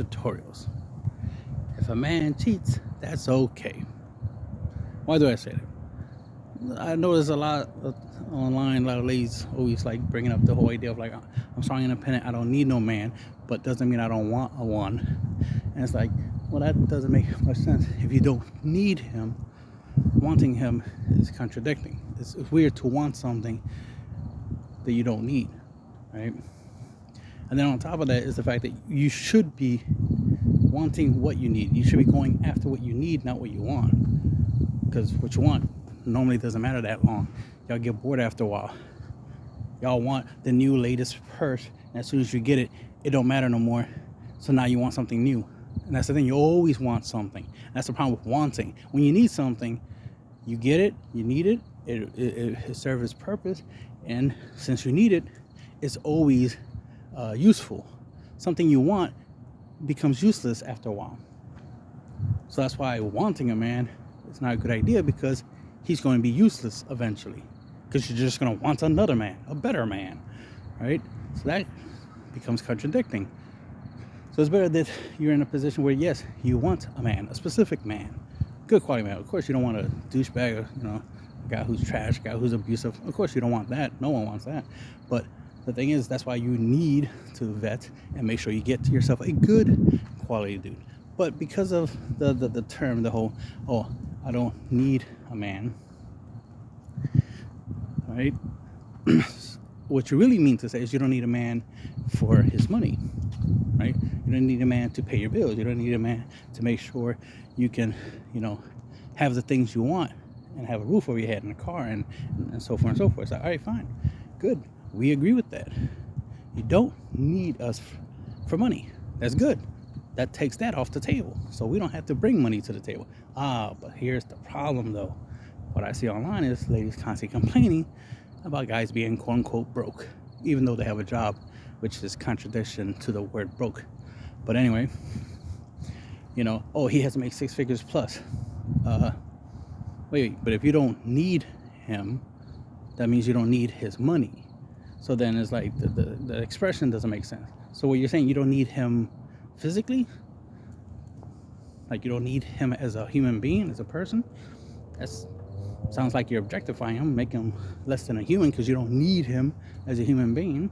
tutorials. If a man cheats, that's okay. Why do I say that? I know there's a lot online, a lot of ladies always like bringing up the whole idea of like, I'm strong and independent, I don't need no man, but doesn't mean I don't want a one. And it's like, well, that doesn't make much sense. If you don't need him, wanting him is contradicting. It's weird to want something that you don't need, right? And then on top of that is the fact that you should be wanting what you need. You should be going after what you need, not what you want. Because what you want normally doesn't matter that long. Y'all get bored after a while. Y'all want the new latest purse, and as soon as you get it, it don't matter no more. So now you want something new. And that's the thing, you always want something. That's the problem with wanting. When you need something, you get it, you need it, it serves its purpose, and since you need it, it's always useful. Something you want becomes useless after a while. So that's why wanting a man is not a good idea, because he's going to be useless eventually, because you're just going to want another man, a better man, right? So that becomes contradicting. So it's better that you're in a position where, yes, you want a man, a specific man, good quality man. Of course, you don't want a douchebag, or, a guy who's trash, a guy who's abusive. Of course, you don't want that. No one wants that. But the thing is, that's why you need to vet and make sure you get to yourself a good quality dude. But because of the term, the whole, oh, I don't need a man, right? What you really mean to say is you don't need a man for his money, right? You don't need a man to pay your bills. You don't need a man to make sure you can, have the things you want and have a roof over your head and a car and so forth and so forth. It's like, all right, fine, good. We agree with that. You don't need us for money. That's good. That takes that off the table. So we don't have to bring money to the table. But here's the problem though. What I see online is ladies constantly complaining about guys being quote unquote broke, even though they have a job, which is contradiction to the word broke. But anyway, oh, he has to make 6 figures plus. Wait, but if you don't need him, that means you don't need his money. So then it's like the expression doesn't make sense. So what you're saying, you don't need him physically? Like you don't need him as a human being, as a person? That sounds like you're objectifying him, making him less than a human, because you don't need him as a human being,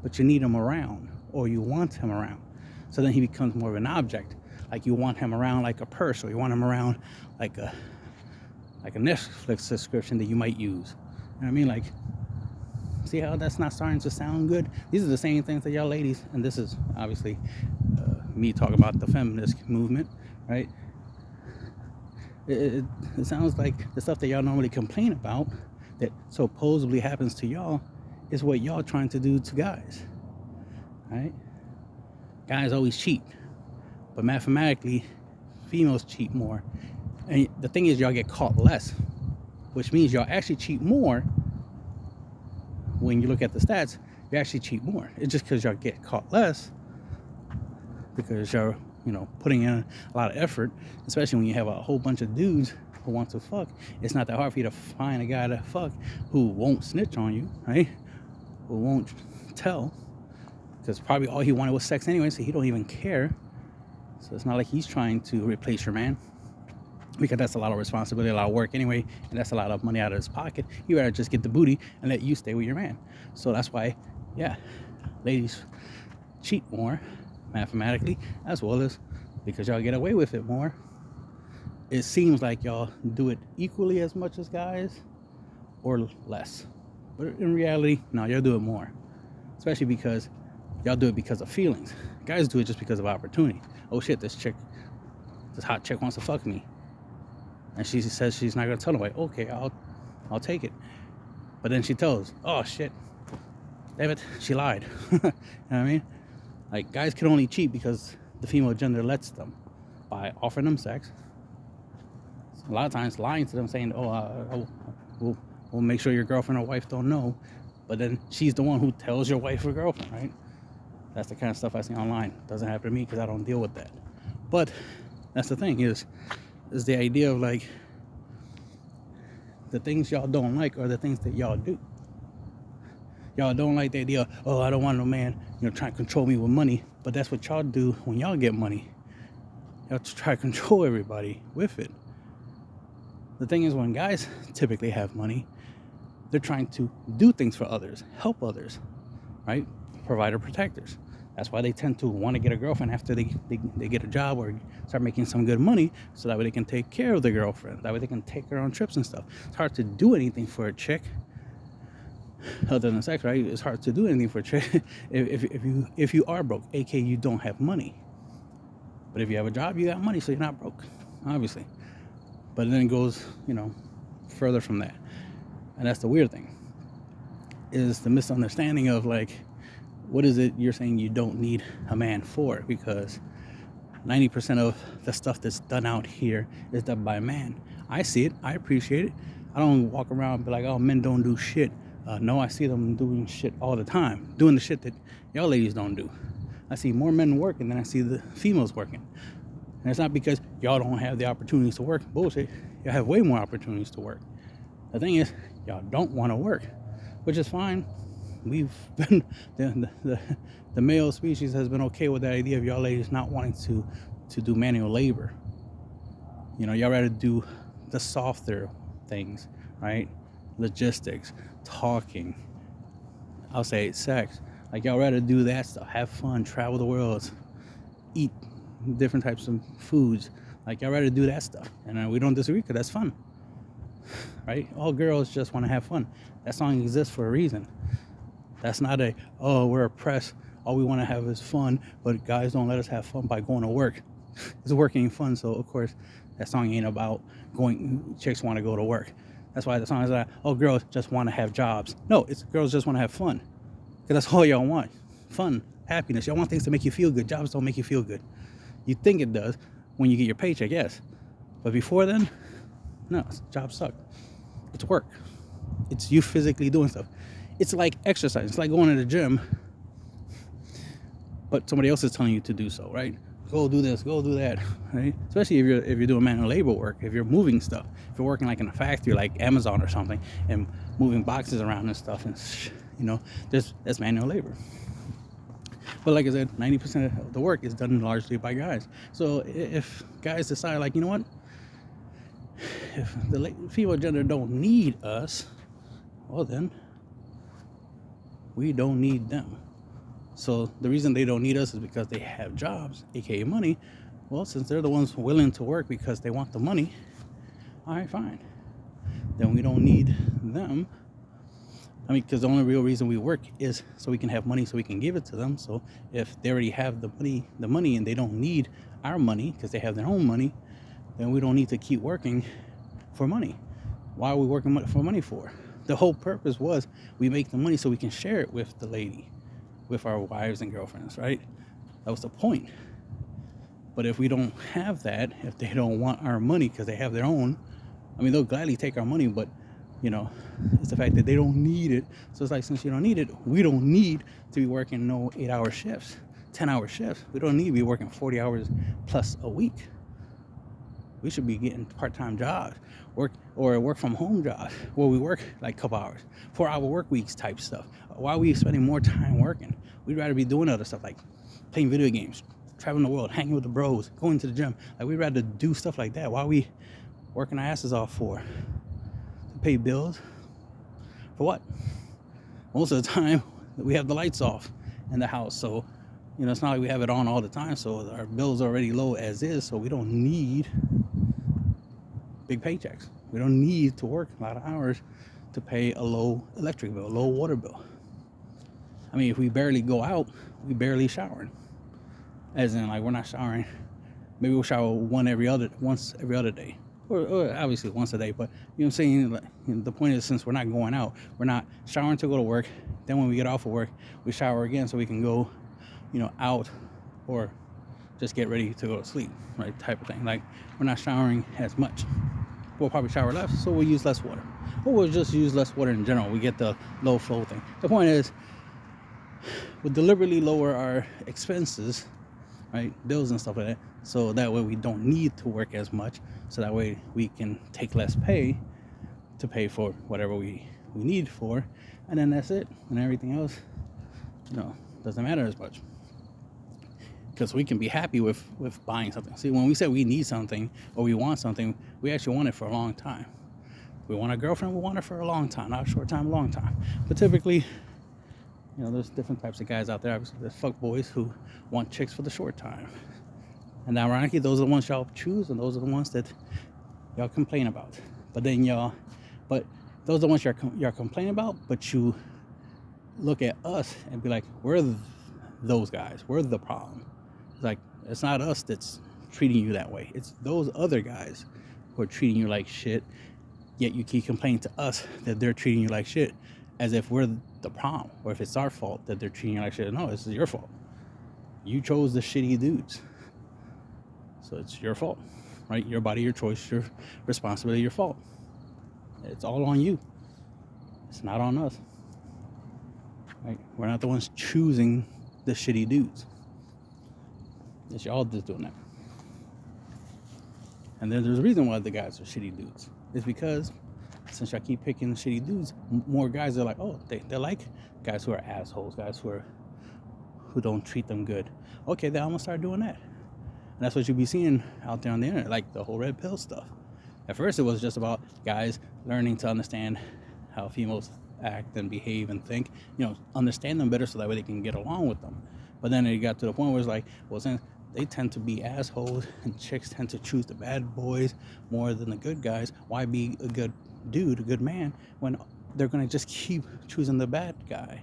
but you need him around, or you want him around. So then he becomes more of an object. Like you want him around like a purse, or you want him around like a Netflix subscription that you might use. You know what I mean? Like, see how that's not starting to sound good? These are the same things that y'all ladies, and this is obviously me talking about the feminist movement, right? It sounds like the stuff that y'all normally complain about that supposedly happens to y'all is what y'all trying to do to guys, right? Guys always cheat, but mathematically, females cheat more. And the thing is, y'all get caught less, which means y'all actually cheat more. When you look at the stats, you actually cheat more. It's just because y'all get caught less, because you're, putting in a lot of effort, especially when you have a whole bunch of dudes who want to fuck. It's not that hard for you to find a guy to fuck who won't snitch on you, right? Who won't tell, because probably all he wanted was sex anyway, so he don't even care. So it's not like he's trying to replace your man, because that's a lot of responsibility, a lot of work anyway, and that's a lot of money out of his pocket. You better just get the booty and let you stay with your man. So that's why, yeah, ladies cheat more mathematically, as well as because y'all get away with it more. It seems like y'all do it equally as much as guys, or less. But in reality, no, y'all do it more. Especially because y'all do it because of feelings. Guys do it just because of opportunity. Oh shit, this hot chick wants to fuck me. And she says she's not gonna tell nobody. Okay, I'll take it. But then she tells, oh shit, damn it, she lied. You know what I mean? Like, guys can only cheat because the female gender lets them, by offering them sex. A lot of times lying to them, saying, we'll make sure your girlfriend or wife don't know. But then she's the one who tells your wife or girlfriend, right? That's the kind of stuff I see online. Doesn't happen to me because I don't deal with that. But that's the thing, is the idea of like, the things y'all don't like are the things that y'all do. Y'all don't like the idea, oh, I don't want no man, trying to control me with money. But that's what y'all do when y'all get money. Y'all try to control everybody with it. The thing is, when guys typically have money, they're trying to do things for others, help others, right? Provider protectors. That's why they tend to want to get a girlfriend after they get a job or start making some good money, so that way they can take care of the girlfriend. That way they can take her on trips and stuff. It's hard to do anything for a chick other than sex, right? It's hard to do anything for a chick if you are broke, aka you don't have money. But if you have a job, you got money, so you're not broke, obviously. But then it goes, further from that. And that's the weird thing, is the misunderstanding of, like, what is it you're saying you don't need a man for? Because 90% of the stuff that's done out here is done by a man. I see it. I appreciate it. I don't walk around and be like, oh, men don't do shit. No, I see them doing shit all the time. Doing the shit that y'all ladies don't do. I see more men working than I see the females working. And it's not because y'all don't have the opportunities to work. Bullshit. Y'all have way more opportunities to work. The thing is, y'all don't want to work, which is fine. We've been, the male species has been okay with the idea of y'all ladies not wanting to do manual labor. Y'all rather do the softer things, right? Logistics, talking, I'll say sex. Like, y'all rather do that stuff, have fun, travel the world, eat different types of foods. Like, y'all rather do that stuff. And we don't disagree, because that's fun, right? All girls just want to have fun. That song exists for a reason. That's not we're oppressed, all we want to have is fun, but guys don't let us have fun by going to work. It's work ain't fun, so of course that song ain't about chicks want to go to work. That's why the song is like, oh, girls just want to have jobs. No, it's girls just want to have fun, because that's all y'all want. Fun, happiness. Y'all want things to make you feel good. Jobs don't make you feel good. You think it does when you get your paycheck, yes, but before then, no, jobs suck. It's work. It's you physically doing stuff. It's like exercise. It's like going to the gym, but somebody else is telling you to do so, right? Go do this, go do that, right? Especially if you're doing manual labor work, if you're moving stuff, if you're working like in a factory like Amazon or something, and moving boxes around and stuff, and that's manual labor. But like I said, 90% of the work is done largely by guys. So if guys decide, like, you know what, if the female gender don't need us, well then, we don't need them. So the reason they don't need us is because they have jobs, aka money. Well, since they're the ones willing to work because they want the money, all right, fine. Then we don't need them. Because the only real reason we work is so we can have money, so we can give it to them. So if they already have the money, and they don't need our money because they have their own money, then we don't need to keep working for money. Why are we working for money for? The whole purpose was we make the money so we can share it with the lady, with our wives and girlfriends, right? That was the point. But if we don't have that, if they don't want our money because they have their own, they'll gladly take our money, but it's the fact that they don't need it. So it's like, since you don't need it, we don't need to be working no 8-hour shifts, 10-hour shifts. We don't need to be working 40 hours plus a week. We should be getting part-time jobs, work from home jobs, where we work like a couple hours, 4-hour work weeks type stuff. Why are we spending more time working? We'd rather be doing other stuff, like playing video games, traveling the world, hanging with the bros, going to the gym. Like, we'd rather do stuff like that. Why are we working our asses off for? To pay bills? For what? Most of the time, we have the lights off in the house, so it's not like we have it on all the time, so our bill's already low as is, so we don't need big paychecks. We don't need to work a lot of hours to pay a low electric bill, low water bill. If we barely go out, we barely showering. As in, like, we're not showering. Maybe we'll shower once every other day. Or obviously once a day, but you know what I'm saying? Like, the point is, since we're not going out, we're not showering to go to work. Then when we get off of work, we shower again so we can go, out or just get ready to go to sleep, right? Type of thing. Like, we're not showering as much. We'll probably shower less, so we'll use less water. Or we'll just use less water in general. We get the low flow thing. The point is, we'll deliberately lower our expenses, right? Bills and stuff like that. So that way we don't need to work as much. So that way we can take less pay to pay for whatever we we need for, and then that's it. And everything else, doesn't matter as much. Because we can be happy with buying something. See, when we say we need something or we want something, we actually want it for a long time. We want a girlfriend, we want her for a long time, not a short time, a long time. But typically, there's different types of guys out there. Obviously, there's fuck boys who want chicks for the short time. And ironically, those are the ones y'all choose, and those are the ones that y'all complain about. But those are the ones y'all complain about, but you look at us and be like, we're those guys. We're the problem. It's like, it's not us that's treating you that way. It's those other guys who are treating you like shit, yet you keep complaining to us that they're treating you like shit as if we're the problem, or if it's our fault that they're treating you like shit. No, this is your fault. You chose the shitty dudes. So it's your fault, right? Your body, your choice, your responsibility, your fault. It's all on you. It's not on us. Right? We're not the ones choosing the shitty dudes. It's y'all just doing that. And then there's a reason why the guys are shitty dudes. It's because since y'all keep picking the shitty dudes, more guys are like, oh, they like guys who are assholes, guys who don't treat them good. Okay, then I'm gonna start doing that. And that's what you'll be seeing out there on the internet, like the whole red pill stuff. At first, it was just about guys learning to understand how females act and behave and think, understand them better so that way they can get along with them. But then it got to the point where it's like, well, since they tend to be assholes and chicks tend to choose the bad boys more than the good guys, why be a good dude, a good man, when they're going to just keep choosing the bad guy?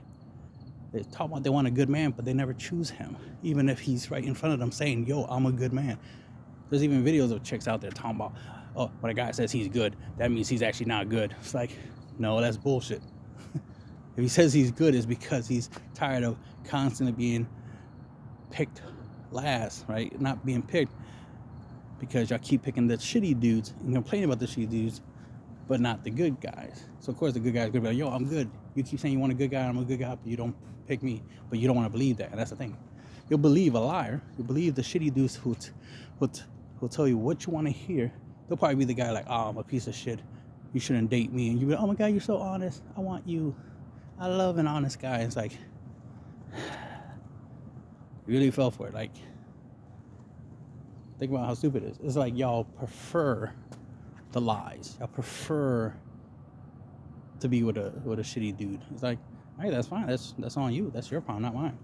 They talk about they want a good man, but they never choose him, even if he's right in front of them saying, yo, I'm a good man. There's even videos of chicks out there talking about, oh, when a guy says he's good, that means he's actually not good. It's like, no, that's bullshit. If he says he's good, it's because he's tired of constantly being picked last, right? Not being picked because y'all keep picking the shitty dudes and complaining about the shitty dudes, but not the good guys. So of course the good guys are gonna be like, yo, I'm good. You keep saying you want a good guy, I'm a good guy, but you don't pick me. But you don't want to believe that, and that's the thing. You'll believe a liar. You'll believe the shitty dudes who'll tell you what you want to hear. They'll probably be the guy like, oh, I'm a piece of shit. You shouldn't date me. And you'll be like, oh my God, you're so honest. I want you. I love an honest guy. It's like, really fell for it. Like, think about how stupid it is. It's like y'all prefer the lies. Y'all prefer to be with a shitty dude. It's like, hey, that's fine. That's on you. That's your problem, not mine.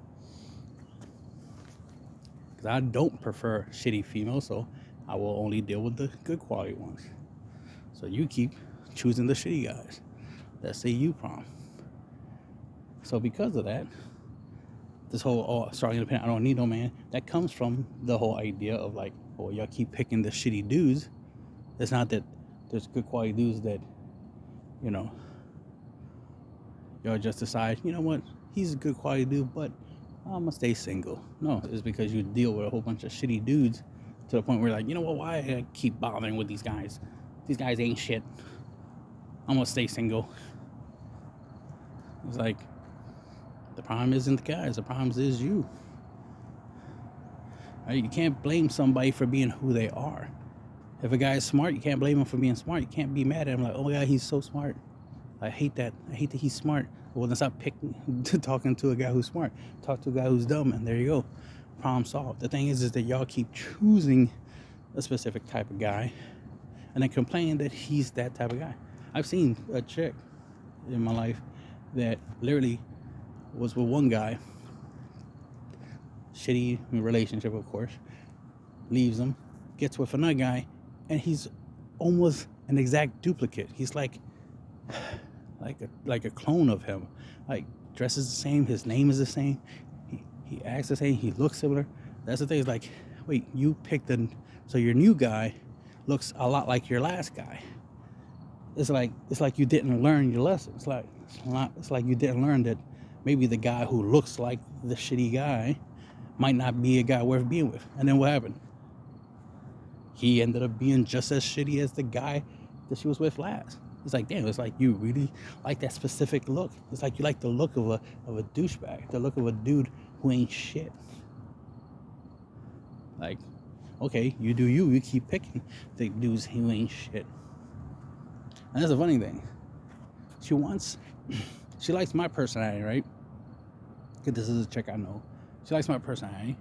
Because I don't prefer shitty females, so I will only deal with the good quality ones. So you keep choosing the shitty guys. That's a you problem. So because of that, this whole, strong independent, I don't need no man, that comes from the whole idea of like, oh, y'all keep picking the shitty dudes. It's not that there's good quality dudes that, y'all just decide, you know what, he's a good quality dude, but I'm gonna stay single. No, it's because you deal with a whole bunch of shitty dudes to the point where you're like, you know what, why I keep bothering with these guys? These guys ain't shit. I'm gonna stay single. It's like, the problem isn't the guys, the problem is you. Right? You can't blame somebody for being who they are. If a guy is smart, you can't blame him for being smart. You can't be mad at him like, oh my God, he's so smart. I hate that he's smart. Well, then stop talking to a guy who's smart. Talk to a guy who's dumb, and there you go. Problem solved. The thing is that y'all keep choosing a specific type of guy and then complain that he's that type of guy. I've seen a chick in my life that literally was with one guy, shitty relationship, of course, leaves him, gets with another guy, and he's almost an exact duplicate. He's like a clone of him. Like, dresses the same, his name is the same, he acts the same, he looks similar. That's the thing. Is like, wait, you picked so your new guy looks a lot like your last guy. It's like you didn't learn your lesson. It's like you didn't learn that maybe the guy who looks like the shitty guy might not be a guy worth being with. And then what happened? He ended up being just as shitty as the guy that she was with last. It's like, damn, it's like you really like that specific look. It's like you like the look of a douchebag, the look of a dude who ain't shit. Like, okay, you do you keep picking the dudes who ain't shit. And that's the funny thing. She likes my personality, right? Because this is a chick I know. She likes my personality.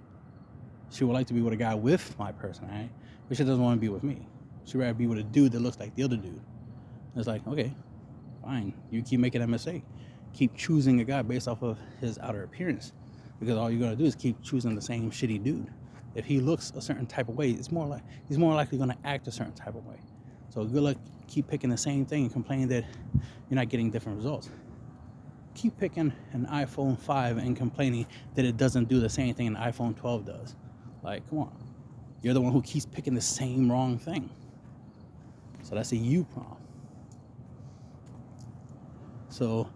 She would like to be with a guy with my personality, but she doesn't want to be with me. She'd rather be with a dude that looks like the other dude. It's like, okay, fine. You keep making that mistake. Keep choosing a guy based off of his outer appearance, because all you're gonna do is keep choosing the same shitty dude. If he looks a certain type of way, he's more likely gonna act a certain type of way. So good luck. Keep picking the same thing and complaining that you're not getting different results. Keep picking an iPhone 5 and complaining that it doesn't do the same thing an iPhone 12 does. Like, come on. You're the one who keeps picking the same wrong thing. So that's a you problem. So,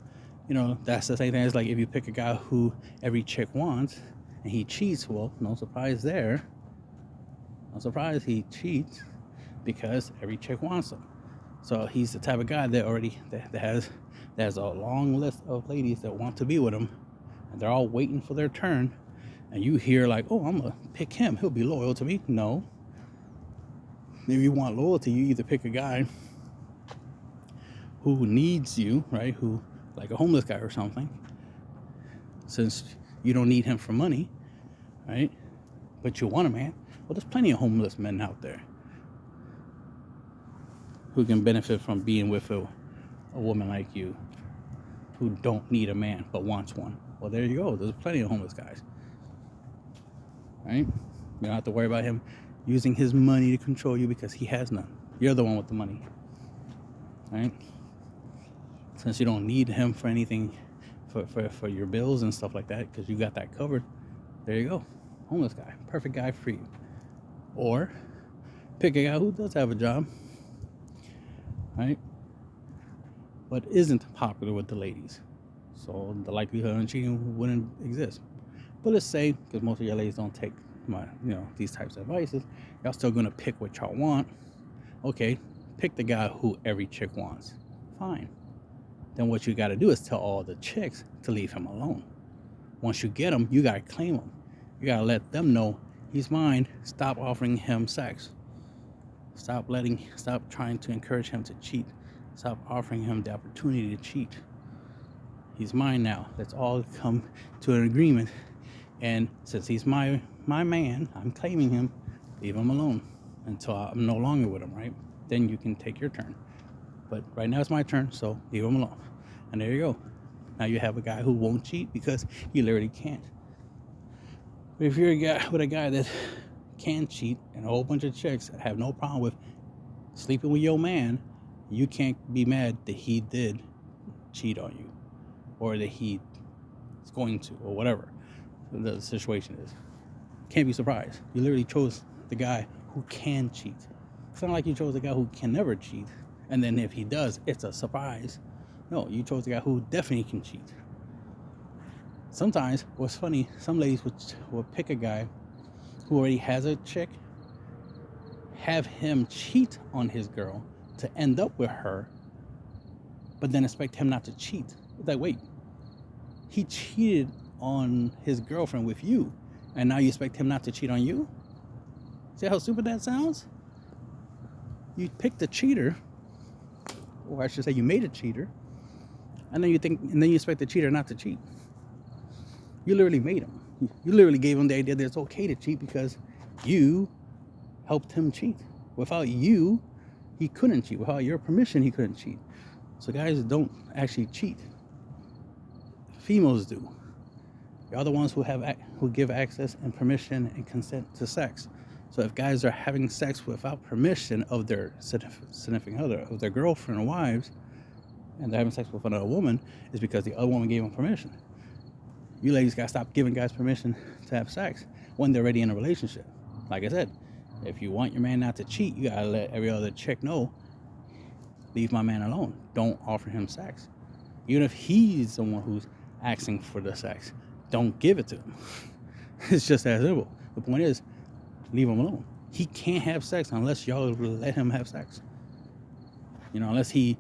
that's the same thing as like if you pick a guy who every chick wants and he cheats, well, no surprise there. No surprise he cheats because every chick wants him. So he's the type of guy that has a long list of ladies that want to be with him, and they're all waiting for their turn. And you hear like, oh, I'm gonna pick him. He'll be loyal to me. No. If you want loyalty, you either pick a guy who needs you, right? Who, like a homeless guy or something, since you don't need him for money, right? But you want a man. Well, there's plenty of homeless men out there who can benefit from being with a woman like you, who don't need a man but wants one. Well, there you go. There's plenty of homeless guys, right? You don't have to worry about him using his money to control you because he has none. You're the one with the money, right? Since you don't need him for anything, for your bills and stuff like that, because you got that covered. There you go. Homeless guy. Perfect guy for you. Or pick a guy who does have a job, right? But isn't popular with the ladies. So the likelihood of cheating wouldn't exist. But let's say, because most of your ladies don't take these types of advices, y'all still gonna pick what y'all want. Okay, pick the guy who every chick wants. Fine. Then what you gotta do is tell all the chicks to leave him alone. Once you get him, you gotta claim him. You gotta let them know he's mine. Stop offering him sex. Stop trying to encourage him to cheat. Stop offering him the opportunity to cheat. He's mine now. Let's all come to an agreement. And since he's my man, I'm claiming him. Leave him alone until I'm no longer with him, right? Then you can take your turn. But right now it's my turn, so leave him alone. And there you go. Now you have a guy who won't cheat because he literally can't. But if you're a guy that can cheat and a whole bunch of chicks have no problem with sleeping with your man, you can't be mad that he did cheat on you, or that he is going to, or whatever the situation is. Can't be surprised. You literally chose the guy who can cheat. It's not like you chose the guy who can never cheat, and then if he does, it's a surprise. No, you chose the guy who definitely can cheat. Sometimes, what's funny, some ladies would pick a guy who already has a chick, have him cheat on his girl to end up with her, but then expect him not to cheat. It's like, wait, he cheated on his girlfriend with you, and now you expect him not to cheat on you? See how stupid that sounds? You picked a cheater, or I should say you made a cheater, and then you expect the cheater not to cheat. You literally made him. You literally gave him the idea that it's okay to cheat because you helped him cheat. Without you, he couldn't cheat. Without your permission, he couldn't cheat. So guys don't actually cheat. Females do. You're the ones who give access and permission and consent to sex. So if guys are having sex without permission of their significant other, of their girlfriend or wives, and they're having sex with another woman, it's because the other woman gave them permission. You ladies gotta stop giving guys permission to have sex when they're already in a relationship. Like I said, if you want your man not to cheat, you gotta let every other chick know, leave my man alone. Don't offer him sex. Even if he's the one who's asking for the sex, don't give it to him. It's just that simple. The point is, leave him alone. He can't have sex unless y'all let him have sex. Unless he,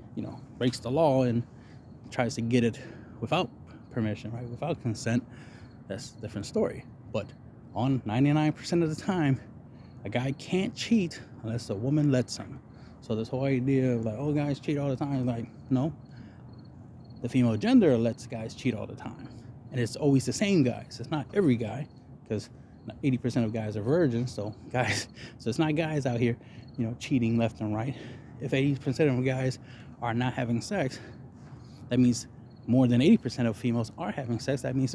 breaks the law and tries to get it without permission, right? Without consent, that's a different story. But on 99% of the time, a guy can't cheat unless a woman lets him. So this whole idea of like, oh, guys cheat all the time, is like, no. the female gender lets guys cheat all the time. And it's always the same guys. It's not every guy, because 80% of guys are virgins, so it's not guys out here, cheating left and right. If 80% of guys are not having sex, that means more than 80% of females are having sex. That means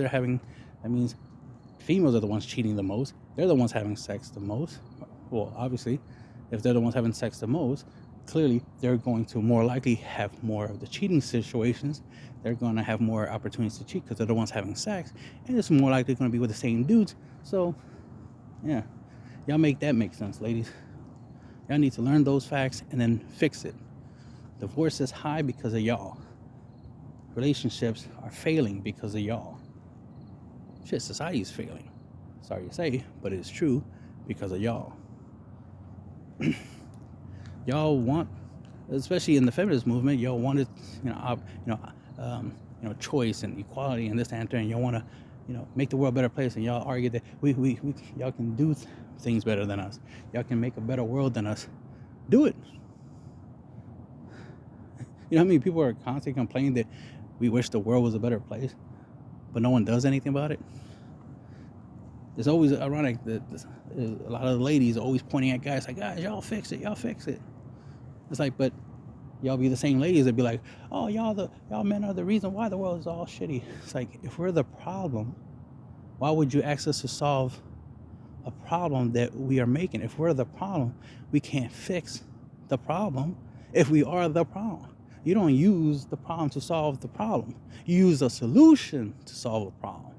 females are the ones cheating the most. They're the ones having sex the most. Well, obviously, if they're the ones having sex the most, clearly they're going to more likely have more of the cheating situations. They're going to have more opportunities to cheat because they're the ones having sex, and it's more likely going to be with the same dudes. So, yeah, y'all make that make sense, ladies. Y'all need to learn those facts and then fix it. Divorce is high because of y'all. Relationships are failing because of y'all. Shit, society is failing. Sorry to say, but it's true because of y'all. Y'all want, especially in the feminist movement, y'all wanted, choice and equality and this and that, and y'all want to, make the world a better place. And y'all argue that y'all can do things better than us. Y'all can make a better world than us. Do it. You know how many people are constantly complaining that we wish the world was a better place, but no one does anything about it? It's always ironic that a lot of the ladies are always pointing at guys like, guys, y'all fix it. It's like, but y'all be the same ladies that be like, oh, y'all men are the reason why the world is all shitty. It's like, if we're the problem, why would you ask us to solve a problem that we are making? If we're the problem, we can't fix the problem if we are the problem. You don't use the problem to solve the problem. You use a solution to solve a problem.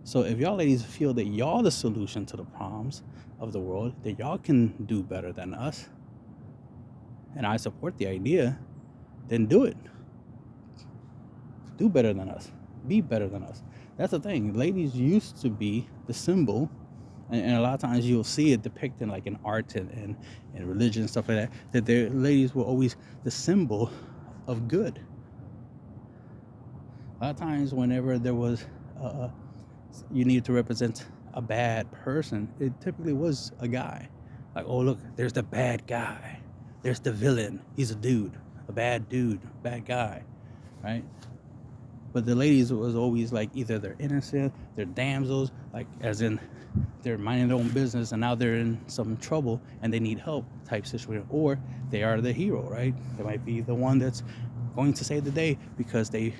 So if y'all ladies feel that y'all the solution to the problems of the world, that y'all can do better than us, and I support the idea, then do it. Do better than us. Be better than us. That's the thing. Ladies used to be the symbol, and a lot of times you'll see it depicted like in art and religion and stuff like that the ladies were always the symbol of good. A lot of times whenever there was you needed to represent a bad person, it typically was a guy. Like, oh look, there's the bad guy. There's the villain. He's a dude, a bad dude, bad guy, right? But the ladies was always like either they're innocent, they're damsels, like as in they're minding their own business and now they're in some trouble and they need help type situation, or they are the hero, right? They might be the one that's going to save the day because they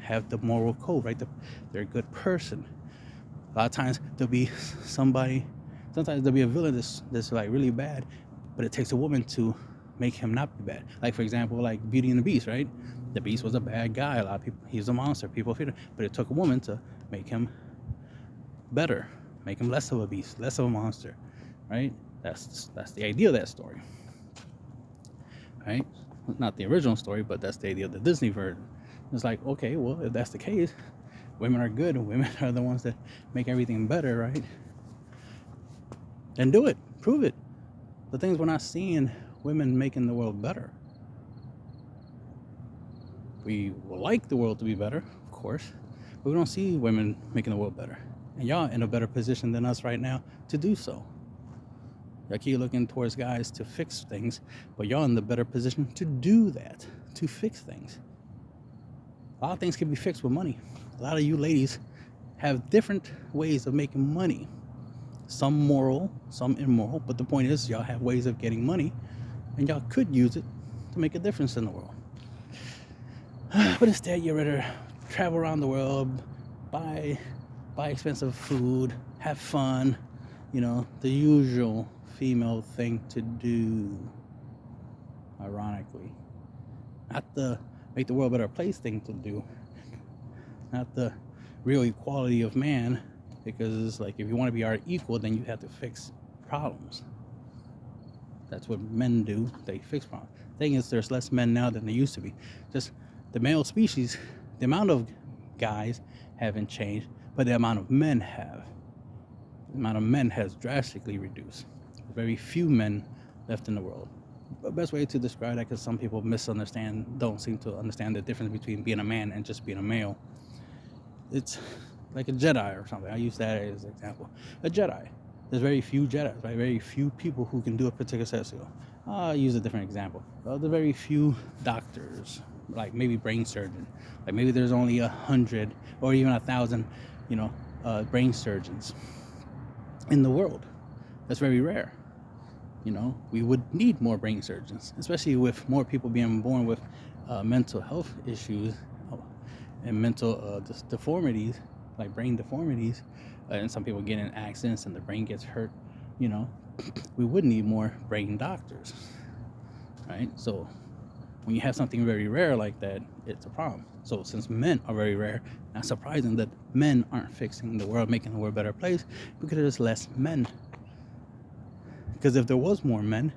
have the moral code, right? They're a good person. A lot of times there'll be sometimes there'll be a villain that's like really bad, but it takes a woman to make him not be bad. Like, for example, like Beauty and the Beast, right? The Beast was a bad guy. A lot of people, he's a monster. People feared him, but it took a woman to make him better, make him less of a beast, less of a monster, right? That's the idea of that story, right? Not the original story, but that's the idea of the Disney version. It's like, okay, well, if that's the case, women are good and women are the ones that make everything better, right? Then do it. Prove it. The things we're not seeing women making the world better. We would like the world to be better, of course, but we don't see women making the world better. And y'all in a better position than us right now to do so. Y'all keep looking towards guys to fix things, but y'all in the better position to do that, to fix things. A lot of things can be fixed with money. A lot of you ladies have different ways of making money. Some moral, some immoral, but the point is y'all have ways of getting money and y'all could use it to make a difference in the world. But instead you'd rather travel around the world, buy expensive food, have fun, the usual female thing to do, ironically. Not the make the world a better place thing to do. Not the real equality of man, because it's like if you want to be our equal, then you have to fix problems. That's what men do. They fix problems. Thing is, there's less men now than there used to be. Just the male species, the amount of guys haven't changed, but the amount of men have. The amount of men has drastically reduced. Very few men left in the world. The best way to describe that, because some people don't seem to understand the difference between being a man and just being a male. It's like a Jedi or something. I use that as an example. A Jedi. There's very few Jedi, right? Very few people who can do a particular set of skills. I'll use a different example. There's very few doctors, like maybe brain surgeon. Like maybe there's only 100 or even 1,000, brain surgeons in the world. That's very rare. We would need more brain surgeons, especially with more people being born with mental health issues and mental deformities, like brain deformities, and some people get in accidents and the brain gets hurt. You know, we would need more brain doctors, right? So when you have something very rare like that, it's a problem. So since men are very rare, not surprising that men aren't fixing the world, making the world a better place, because there's less men. Because if there was more men,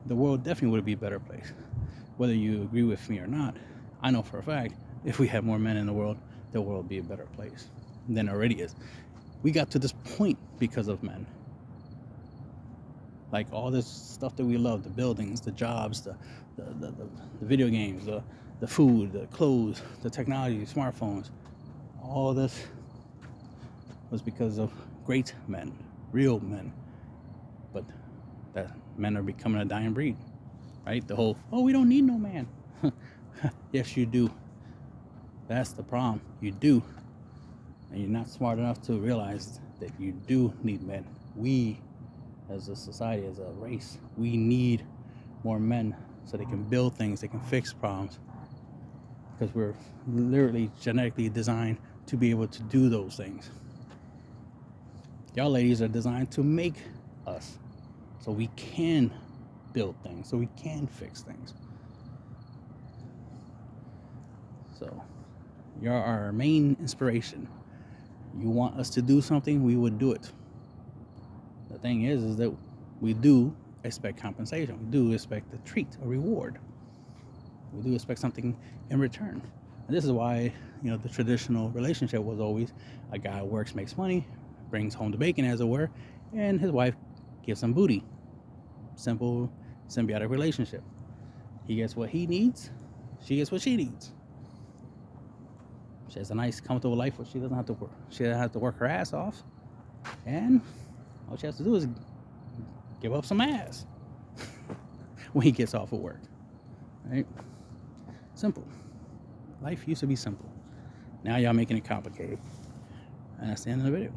the world definitely would be a better place. Whether you agree with me or not, I know for a fact, if we had more men in the world would be a better place than it already is. We got to this point because of men. Like all this stuff that we love, the buildings, the jobs, the video games, the food, the clothes, the technology, smartphones, all this was because of great men, real men. But that men are becoming a dying breed, right? The whole, oh, we don't need no man. Yes, you do. That's the problem. You do. And you're not smart enough to realize that you do need men. We, as a society, as a race, we need more men so they can build things, they can fix problems. Because we're literally genetically designed to be able to do those things. Y'all ladies are designed to make us so we can build things, so we can fix things. So you're our main inspiration. You want us to do something, we would do it. The thing is that we do expect compensation. We do expect a treat, a reward. We do expect something in return. And this is why, the traditional relationship was always a guy works, makes money, brings home the bacon, as it were, and his wife gives him booty. Simple, symbiotic relationship. He gets what he needs, she gets what she needs. She has a nice, comfortable life where she doesn't have to work. She doesn't have to work her ass off, and all she has to do is give up some ass when he gets off of work. Right? Simple. Life used to be simple. Now y'all making it complicated. And that's the end of the video.